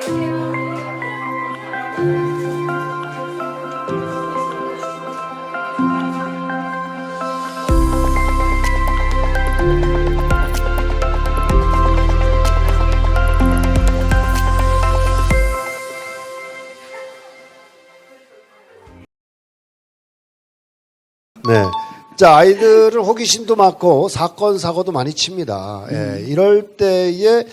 네. 자, 아이들은 호기심도 많고 사건 사고도 많이 칩니다. 예, 이럴 때에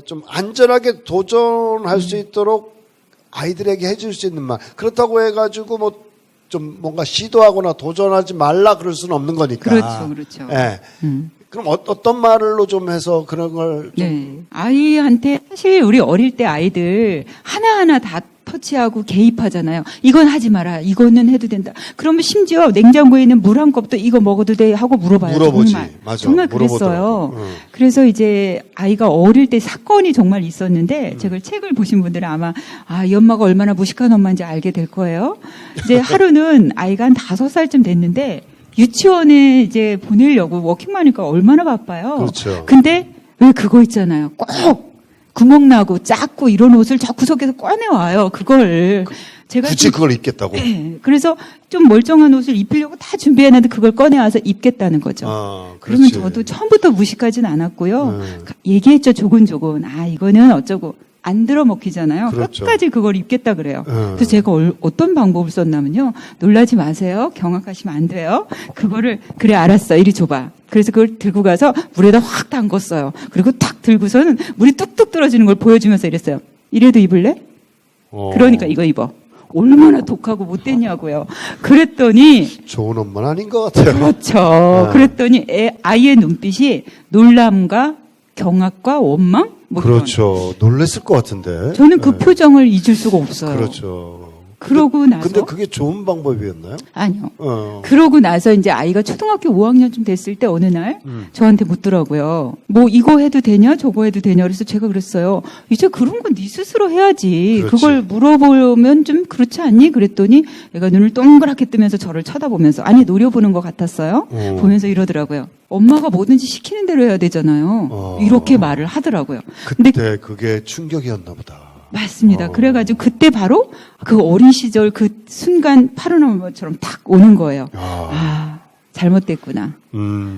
좀 안전하게 도전할 수 있도록 아이들에게 해줄 수 있는 말. 그렇다고 해가지고 뭐 좀 뭔가 시도하거나 도전하지 말라 그럴 수는 없는 거니까. 그렇죠, 그렇죠. 예. 그럼 어떤 말로 좀 해서 그런 걸 좀. 네. 아이한테 사실 우리 어릴 때 아이들 하나하나 다 터치하고 개입하잖아요. 이건 하지 마라. 이거는 해도 된다. 그러면 심지어 냉장고에 있는 물 한 컵도 이거 먹어도 돼 하고 물어봐요. 물어보지. 정말. 맞아. 정말 그랬어요. 물어보더라고. 그래서 이제 아이가 어릴 때 사건이 정말 있었는데 제가 책을 보신 분들은 아마 이 엄마가 얼마나 무식한 엄마인지 알게 될 거예요. 이제 하루는 아이가 한 5살쯤 됐는데 유치원에 이제 보내려고 워킹맘이니까 얼마나 바빠요. 그렇죠. 근데 왜 그거 있잖아요. 꼭 구멍 나고 작고 이런 옷을 저 구석에서 꺼내와요. 그걸 제가 굳이 그걸 입겠다고. 네, 그래서 좀 멀쩡한 옷을 입히려고 다 준비해놨는데 그걸 꺼내와서 입겠다는 거죠. 그러면 그렇지. 저도 처음부터 무식하진 않았고요. 얘기했죠. 조곤조곤. 이거는 어쩌고. 안 들어 먹히잖아요. 그렇죠. 끝까지 그걸 입겠다 그래요. 그래서 제가 어떤 방법을 썼냐면요. 놀라지 마세요. 경악하시면 안 돼요. 그거를 그래 알았어. 이리 줘봐. 그래서 그걸 들고 가서 물에다 확 담궜어요. 그리고 탁 들고서는 물이 뚝뚝 떨어지는 걸 보여주면서 이랬어요. 이래도 입을래? 그러니까 이거 입어. 얼마나 독하고 못됐냐고요. 그랬더니 좋은 엄마는 아닌 것 같아요. 그렇죠. 그랬더니 아이의 눈빛이 놀람과 경악과 원망? 뭐 그렇죠. 놀랬을 것 같은데. 저는 그 표정을 잊을 수가 없어요. 그렇죠. 그러고 나서 근데 그게 좋은 방법이었나요? 아니요. 그러고 나서 이제 아이가 초등학교 5학년쯤 됐을 때 어느 날 저한테 묻더라고요. 뭐 이거 해도 되냐 저거 해도 되냐 그래서 제가 그랬어요. 이제 그런 건 네 스스로 해야지. 그렇지. 그걸 물어보면 좀 그렇지 않니? 그랬더니 애가 눈을 동그랗게 뜨면서 저를 쳐다보면서 노려보는 것 같았어요. 보면서 이러더라고요. 엄마가 뭐든지 시키는 대로 해야 되잖아요. 이렇게 말을 하더라고요. 그때 그게 충격이었나 보다. 맞습니다. 그래가지고 그때 바로 그 어린 시절 그 순간 파르노마처럼 탁 오는 거예요. 잘못됐구나.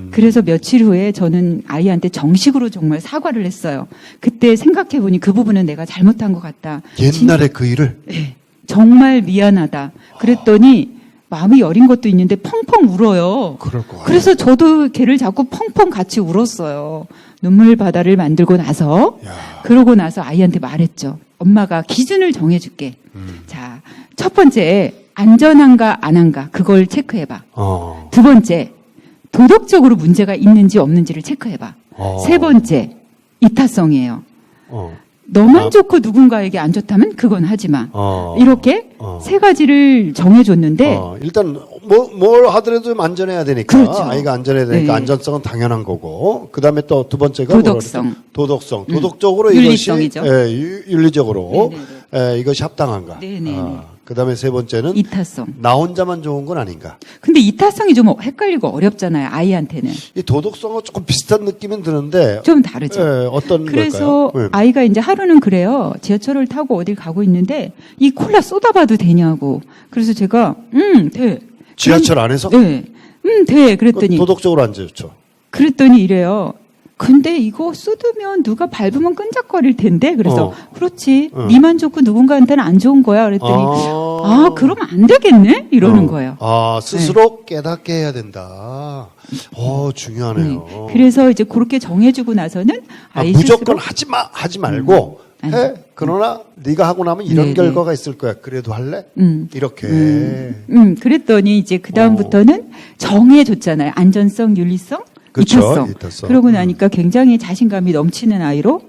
그래서 며칠 후에 저는 아이한테 정식으로 정말 사과를 했어요. 그때 생각해보니 그 부분은 내가 잘못한 것 같다. 옛날에 그 일을? 네, 정말 미안하다. 그랬더니 마음이 여린 것도 있는데 펑펑 울어요. 그럴 거 그래서 저도 걔를 자꾸 펑펑 같이 울었어요. 눈물 바다를 만들고 나서 그러고 나서 아이한테 말했죠. 엄마가 기준을 정해줄게. 자, 첫 번째 안전한가 안 한가 그걸 체크해봐. 두 번째 도덕적으로 문제가 있는지 없는지를 체크해봐. 세 번째 이타성이에요. 너만 좋고 누군가에게 안 좋다면 그건 하지 마. 이렇게 세 가지를 정해줬는데 일단 뭘 하더라도 좀 안전해야 되니까 그렇죠. 아이가 안전해야 되니까 네. 안전성은 당연한 거고 그 다음에 또 두 번째가 도덕성. 도덕성. 도덕적으로 윤리성이죠. 이것이 윤리적으로 네네네. 이것이 합당한가. 네네네. 그 다음에 세 번째는 이타성. 나 혼자만 좋은 건 아닌가. 근데 이타성이 좀 헷갈리고 어렵잖아요. 아이한테는. 이 도덕성은 조금 비슷한 느낌은 드는데 좀 다르죠. 어떤 그래서 걸까요? 아이가 이제 하루는 그래요. 지하철을 타고 어딜 가고 있는데 이 콜라 쏟아봐도 되냐고. 그래서 제가 돼. 지하철 안에서? 네. 돼. 그랬더니 도덕적으로 안 좋죠. 그랬더니 이래요. 근데 이거 쏟으면 누가 밟으면 끈적거릴 텐데. 그래서 그렇지. 니만 좋고 누군가한테는 안 좋은 거야. 그랬더니 그럼 안 되겠네? 이러는 거예요. 스스로 깨닫게 해야 된다. 중요하네요. 그래서 이제 그렇게 정해주고 나서는 아이 무조건 스스로 하지 말고 해. 그러나 네가 하고 나면 이런 네네. 결과가 있을 거야. 그래도 할래? 이렇게. 그랬더니 이제 그다음부터는 정해줬잖아요. 안전성, 윤리성, 그쵸, 이타성. 그러고 나니까 굉장히 자신감이 넘치는 아이로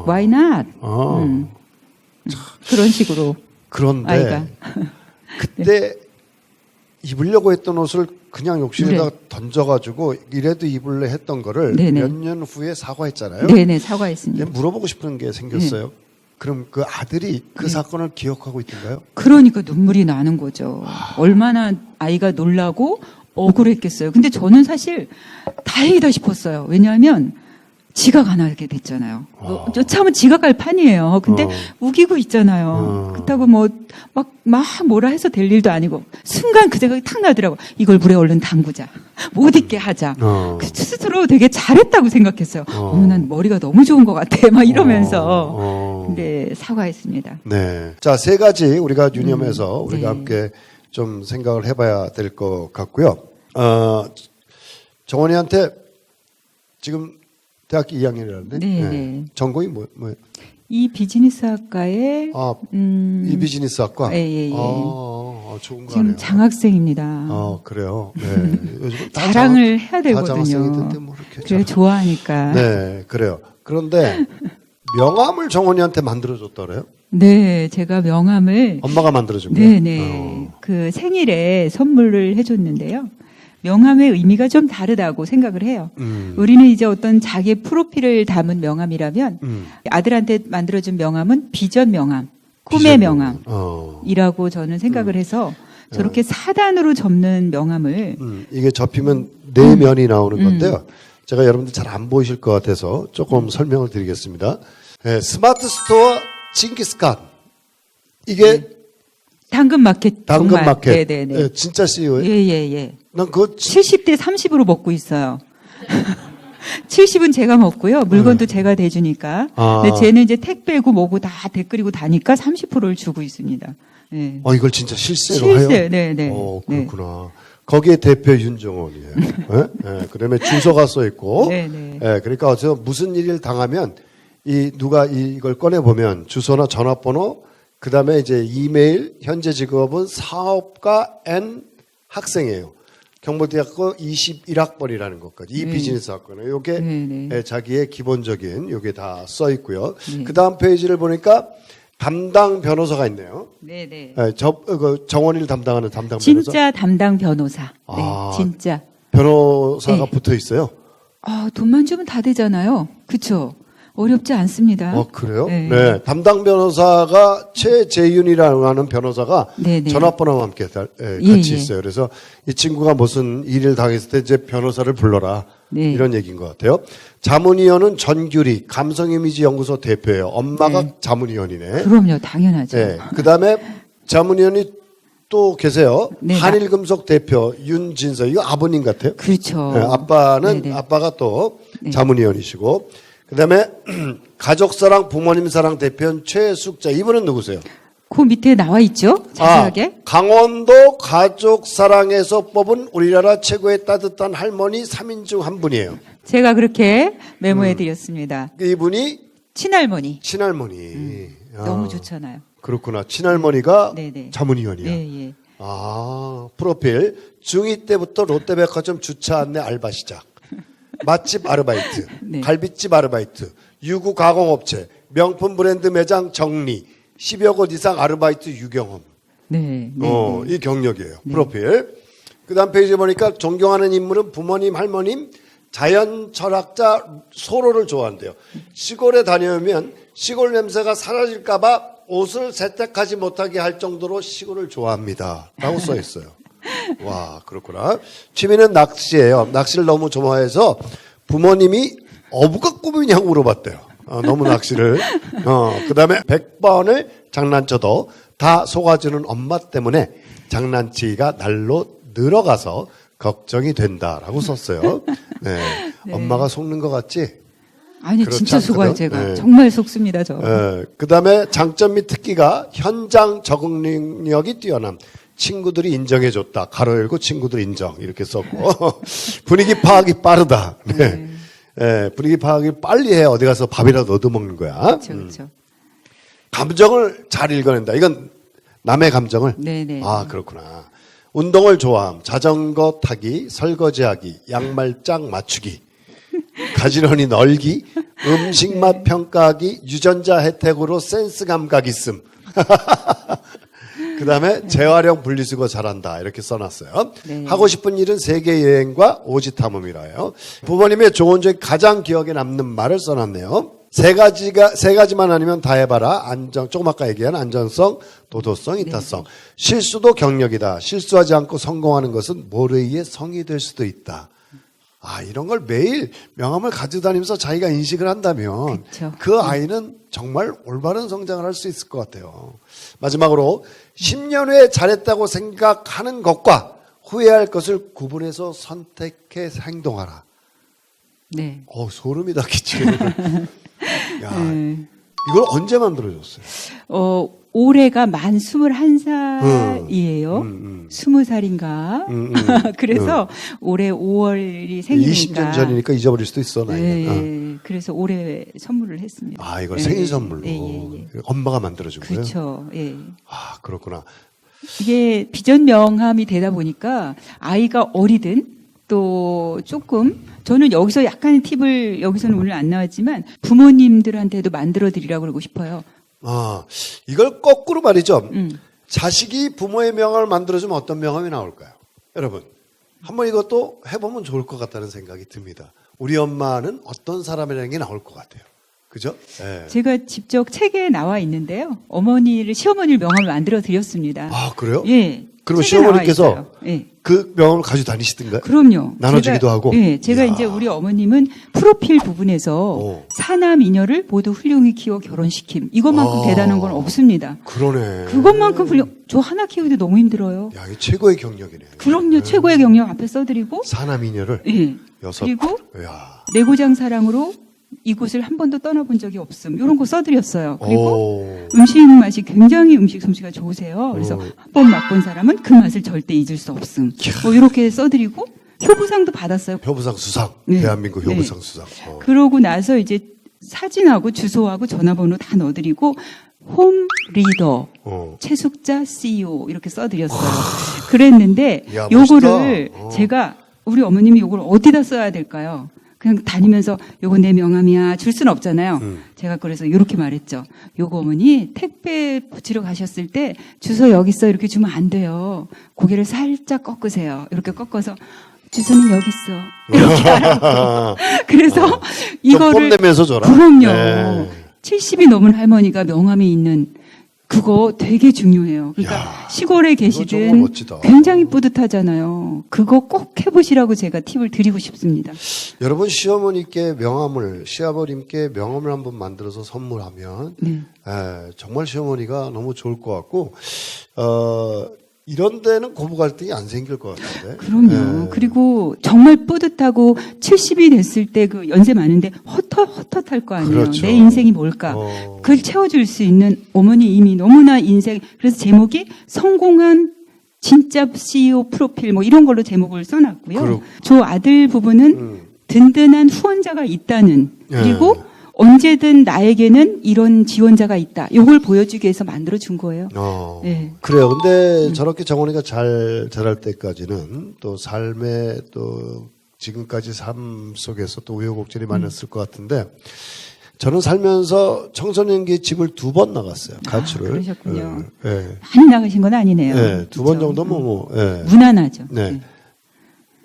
why not? 그런 식으로 그런데 아이가 그때 입으려고 했던 옷을 그냥 욕실에다가 던져가지고 이래도 입을래 했던 거를 네네. 몇 년 후에 사과했잖아요. 네네 사과했습니다. 근데 물어보고 싶은 게 생겼어요. 그럼 그 아들이 그 사건을 기억하고 있던가요? 그러니까 눈물이 나는 거죠. 얼마나 아이가 놀라고 억울했겠어요. 근데 저는 사실 다행이다 싶었어요. 왜냐하면 지각 안 하게 됐잖아요. 쫓아오면 지각할 판이에요. 근데 우기고 있잖아요. 그렇다고 막 뭐라 해서 될 일도 아니고 순간 그 생각이 탁 나더라고. 이걸 물에 얼른 담그자. 못 잊게 하자. 그 스스로 되게 잘했다고 생각했어요. 난 머리가 너무 좋은 것 같아. 막 이러면서. 근데 사과했습니다. 네. 자, 세 가지 우리가 유념해서 우리가 함께 좀 생각을 해봐야 될 것 같고요. 정원이한테 지금 대학교 2학년이라는데 네. 전공이 뭐예요? 이 비즈니스학과에 이 비즈니스학과. 예. 좋은 거 지금 아니에요? 장학생입니다. 그래요. 네. 요즘 다 자랑을 해야 다 되거든요. 장학생이던데 뭐 이렇게. 그래 좋아하니까. 네, 그래요. 그런데 명함을 정원이한테 만들어줬더래요. 네, 제가 명함을 엄마가 만들어준 거예요. 네네 그 생일에 선물을 해줬는데요. 명함의 의미가 좀 다르다고 생각을 해요. 우리는 이제 어떤 자기 프로필을 담은 명함이라면 아들한테 만들어준 명함은 비전 명함, 꿈의 명함이라고 저는 생각을 해서 저렇게 4단으로 접는 명함을 이게 접히면 네 면이 나오는 건데요. 제가 여러분들 잘 안 보이실 것 같아서 조금 설명을 드리겠습니다. 네, 스마트 스토어 징기스칸. 이게 당근마켓. 당근마켓. 네네네. 네, 진짜 CEO예요? 예. 난 그거 70대 30으로 먹고 있어요. 70은 제가 먹고요. 물건도 제가 대주니까. 근데 쟤는 이제 택배고 뭐고 다 댓글이고 다니까 30%를 주고 있습니다. 네. 이걸 진짜 실세로 해요? 네네. 그렇구나. 거기에 대표 윤정원이에요. 네? 그다음에 주소가 써 있고. 네네. 그러니까 어서 무슨 일을 당하면 누가 이걸 꺼내 보면 주소나 전화번호, 그다음에 이제 이메일, 현재 직업은 사업가 N 학생이에요. 경북대학교 21학번이라는 것까지 이 비즈니스 학과는 요게 자기의 기본적인 요게 다 써 있고요. 그다음 페이지를 보니까 담당 변호사가 있네요. 네네. 정원이를 담당하는 담당 변호사. 진짜 담당 변호사. 네, 진짜. 변호사가 붙어 있어요. 돈만 주면 다 되잖아요. 그렇죠? 어렵지 않습니다. 그래요? 네. 네. 담당 변호사가 최재윤이라는 변호사가 네네. 전화번호와 함께 같이 있어요. 그래서 이 친구가 무슨 일을 당했을 때 이제 변호사를 불러라. 네. 이런 얘기인 것 같아요. 자문위원은 전규리 감성이미지 연구소 대표예요. 엄마가 자문위원이네. 그럼요. 당연하죠. 네. 그다음에 자문위원이 또 계세요. 네, 한일금속 대표 윤진서. 이거 아버님 같아요. 그렇죠. 네, 아빠는 네네. 아빠가 또 자문위원이시고, 그다음에 가족사랑 부모님사랑 대표는 최숙자. 이분은 누구세요? 그 밑에 나와 있죠. 자세하게. 강원도 가족사랑에서 뽑은 우리나라 최고의 따뜻한 할머니 3인 중 한 분이에요. 제가 그렇게 메모해 드렸습니다. 이분이 친할머니. 친할머니. 너무 좋잖아요. 그렇구나. 친할머니가 네네. 자문위원이야. 예. 프로필. 중2 때부터 롯데백화점 주차 안내 알바 시작. 맛집 아르바이트, 네. 갈비집 아르바이트, 유구 가공업체, 명품 브랜드 매장 정리, 10여 곳 이상 아르바이트 유경험. 네. 이 경력이에요. 프로필. 그 다음 페이지에 보니까 존경하는 인물은 부모님, 할머님, 자연 철학자 소로를 좋아한대요. 시골에 다녀오면 시골 냄새가 사라질까봐 옷을 세탁하지 못하게 할 정도로 시골을 좋아합니다. 라고 써 있어요. 와, 그렇구나. 취미는 낚시예요. 낚시를 너무 좋아해서 부모님이 어부가 꿈이냐고 물어봤대요. 너무 낚시를. 그 다음에 100번을 장난쳐도 다 속아주는 엄마 때문에 장난치기가 날로 늘어가서 걱정이 된다라고 썼어요. 네. 엄마가 속는 것 같지? 아니 그렇지 진짜 속아요 않거든? 제가. 네. 정말 속습니다 저. 그 다음에 장점 및 특기가 현장 적응 능력이 뛰어남. 친구들이 인정해줬다. 가로 열고 친구들 인정. 이렇게 썼고. 분위기 파악이 빠르다. 네. 분위기 파악이 빨리 해. 어디 가서 밥이라도 얻어먹는 거야. 그렇죠. 감정을 잘 읽어낸다. 이건 남의 감정을. 네네. 그렇구나. 운동을 좋아함. 자전거 타기, 설거지하기, 양말장 맞추기, 가지런히 널기, 음식 맛 평가하기, 유전자 혜택으로 센스 감각 있음. 그 다음에 재활용 분리수거 잘한다. 이렇게 써놨어요. 네. 하고 싶은 일은 세계 여행과 오지 탐험이라 해요. 부모님의 조언 중에 가장 기억에 남는 말을 써놨네요. 세 가지만 아니면 다 해봐라. 조금 아까 얘기한 안전성, 도도성, 이타성. 실수도 경력이다. 실수하지 않고 성공하는 것은 모래의 성이 될 수도 있다. 이런 걸 매일 명함을 가지고 다니면서 자기가 인식을 한다면 그쵸. 그 아이는 정말 올바른 성장을 할 수 있을 것 같아요. 마지막으로 10년 후에 잘했다고 생각하는 것과 후회할 것을 구분해서 선택해 행동하라. 네. 소름이 돋겠지. 야, 이걸 언제 만들어줬어요? 올해가 만 21살이에요. 20살인가? 그래서 올해 5월이 생일이니까. 20년 전이니까 잊어버릴 수도 있어, 나이는. 예, 그래서 올해 선물을 했습니다. 이걸 생일 선물로. 예. 엄마가 만들어준 거예요? 그렇죠. 예. 그렇구나. 이게 비전 명함이 되다 보니까 아이가 어리든 또 조금 저는 여기서 약간의 팁을 여기서는 오늘 안 나왔지만 부모님들한테도 만들어 드리라고 그러고 싶어요. 이걸 거꾸로 말이죠. 자식이 부모의 명함을 만들어주면 어떤 명함이 나올까요? 여러분, 한번 이것도 해보면 좋을 것 같다는 생각이 듭니다. 우리 엄마는 어떤 사람이라는 게 나올 것 같아요. 그죠? 네. 제가 직접 책에 나와 있는데요. 시어머니를 명함을 만들어 드렸습니다. 그래요? 예. 그러면 책에 나와 시어머니께서 있어요. 예. 그 명함을 가지고 다니시던가요? 그럼요. 나눠주기도 하고? 예, 제가 이야. 이제 우리 어머님은 프로필 부분에서 사남 이녀를 모두 훌륭히 키워 결혼시킴. 이것만큼 대단한 건 없습니다. 그러네. 그것만큼 저 하나 키우기도 너무 힘들어요. 야, 이 최고의 경력이네. 그럼요. 최고의 경력 앞에 써드리고. 사남이녀를 예. 6. 그리고 이야. 내고장 사랑으로 이곳을 한 번도 떠나본 적이 없음. 이런 거 써드렸어요. 그리고 오. 음식 맛이 굉장히 음식 솜씨가 좋으세요. 그래서 한 번 맛본 사람은 그 맛을 절대 잊을 수 없음. 이렇게 써드리고 효부상도 받았어요. 효부상 수상. 네. 대한민국 효부상 네. 수상. 그러고 나서 이제 사진하고 주소하고 전화번호 다 넣어드리고 홈 리더 최숙자 CEO 이렇게 써드렸어요. 그랬는데 야, 요거를 멋있다. 제가 우리 어머님이 요걸 어디다 써야 될까요? 그냥 다니면서 요거 내 명함이야 줄 수는 없잖아요. 제가 그래서 이렇게 말했죠. 요거 어머니 택배 붙이러 가셨을 때 주소 여기 있어 이렇게 주면 안 돼요. 고개를 살짝 꺾으세요. 이렇게 꺾어서 주소는 여기 있어. 이렇게 하라고. 그래서 이거를 뽐내면서 줘라. 그럼요. 네. 70이 넘은 할머니가 명함이 있는 그거 되게 중요해요. 그러니까 야, 시골에 정말 계시든 멋지다. 굉장히 뿌듯하잖아요. 그거 꼭 해보시라고 제가 팁을 드리고 싶습니다. 여러분 시어머님께 명함을 한번 만들어서 선물하면 네. 정말 시어머니가 너무 좋을 것 같고 이런 데는 고부 갈등이 안 생길 것 같은데. 그럼요. 그리고 정말 뿌듯하고 70이 됐을 때 그 연세 많은데 헛헛할 거 아니에요. 그렇죠. 내 인생이 뭘까? 그걸 채워줄 수 있는 어머니 이미 너무나 인생. 그래서 제목이 성공한 진짜 CEO 프로필 뭐 이런 걸로 제목을 써놨고요. 저 아들 부부는 든든한 후원자가 있다는 그리고 언제든 나에게는 이런 지원자가 있다. 이걸 보여주기 위해서 만들어준 거예요. 네. 그래요. 근데 저렇게 정원이가 잘 자랄 때까지는 또 삶의 또 지금까지 삶 속에서 또 우여곡절이 많았을 것 같은데 저는 살면서 청소년기 집을 2번 나갔어요. 가출을. 그러셨군요. 네. 많이 나가신 건 아니네요. 네. 2번 그렇죠? 정도면 무난하죠. 네.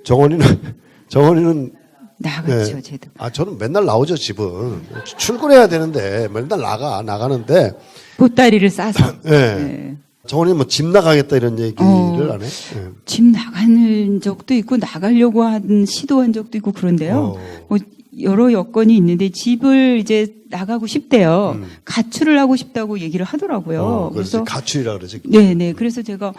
정원이는 나갔죠, 네. 쟤도. 저는 맨날 나오죠, 집은. 출근해야 되는데, 맨날 나가는데. 보따리를 싸서. 네. 네. 정원이 집 나가겠다 이런 얘기를 안 해? 네. 집 나가는 적도 있고, 나가려고 시도한 적도 있고, 그런데요. 뭐, 여러 여건이 있는데, 집을 이제 나가고 싶대요. 가출을 하고 싶다고 얘기를 하더라고요. 그래서 가출이라 그러지. 네네. 그래서 제가,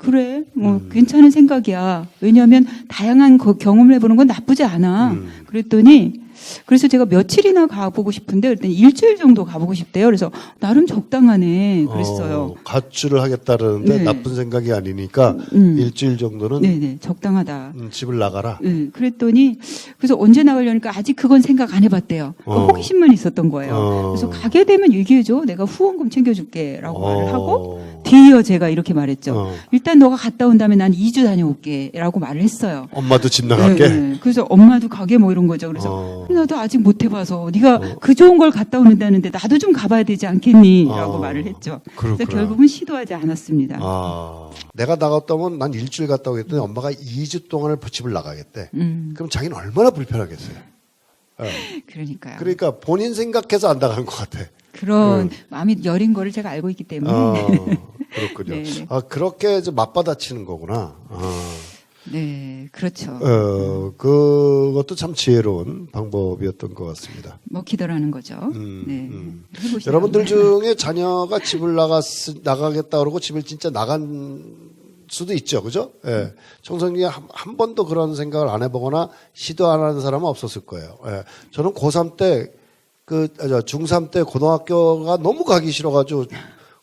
그래, 괜찮은 생각이야. 왜냐하면 다양한 경험을 해보는 건 나쁘지 않아. 그랬더니, 그래서 제가 며칠이나 가보고 싶은데, 그랬더니 일주일 정도 가보고 싶대요. 그래서 나름 적당하네. 그랬어요. 가출을 하겠다는데 네. 나쁜 생각이 아니니까 일주일 정도는 네네. 적당하다. 집을 나가라. 네, 그랬더니, 그래서 언제 나가려니까 아직 그건 생각 안 해봤대요. 호기심만 있었던 거예요. 그래서 가게 되면 얘기해줘. 내가 후원금 챙겨줄게. 라고 말을 하고, 뒤이어 제가 이렇게 말했죠. 일단 너가 갔다 온 다음에 난 2주 다녀올게. 라고 말을 했어요. 엄마도 집 나갈게. 네. 그래서 엄마도 가게 뭐 이런 거죠. 그래서 나도 아직 못 해봐서 네가 그 좋은 걸 갔다 오는다는데 나도 좀 가봐야 되지 않겠니? 라고 말을 했죠. 그래서 결국은 시도하지 않았습니다. 내가 나갔다면 난 일주일 갔다 오겠더니 엄마가 2주 동안을 집을 나가겠대. 그럼 자기는 얼마나 불편하겠어요. 그러니까요. 그러니까 본인 생각해서 안 나간 것 같아. 그런 마음이 여린 거를 제가 알고 있기 때문에. 그렇군요. 네네. 그렇게 이제 맞받아치는 거구나. 네, 그렇죠. 그것도 참 지혜로운 방법이었던 것 같습니다. 뭐 기도라는 거죠. 네. 해보시라고. 여러분들 중에 자녀가 집을 나가겠다 그러고 집을 진짜 나간 수도 있죠, 그죠? 예. 청소년이 한 번도 그런 생각을 안 해보거나 시도 안 하는 사람은 없었을 거예요. 예. 저는 고3 때, 중3 때 고등학교가 너무 가기 싫어가지고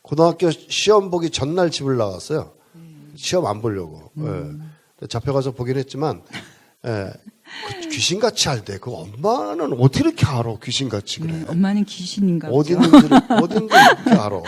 고등학교 시험 보기 전날 집을 나갔어요. 시험 안 보려고. 예. 잡혀가서 보긴 했지만, 예. 귀신같이 알대. 그 엄마는 어떻게 이렇게 알아? 귀신같이 그래. 엄마는 귀신인가 어디 보죠. 있는지 이렇게 알아.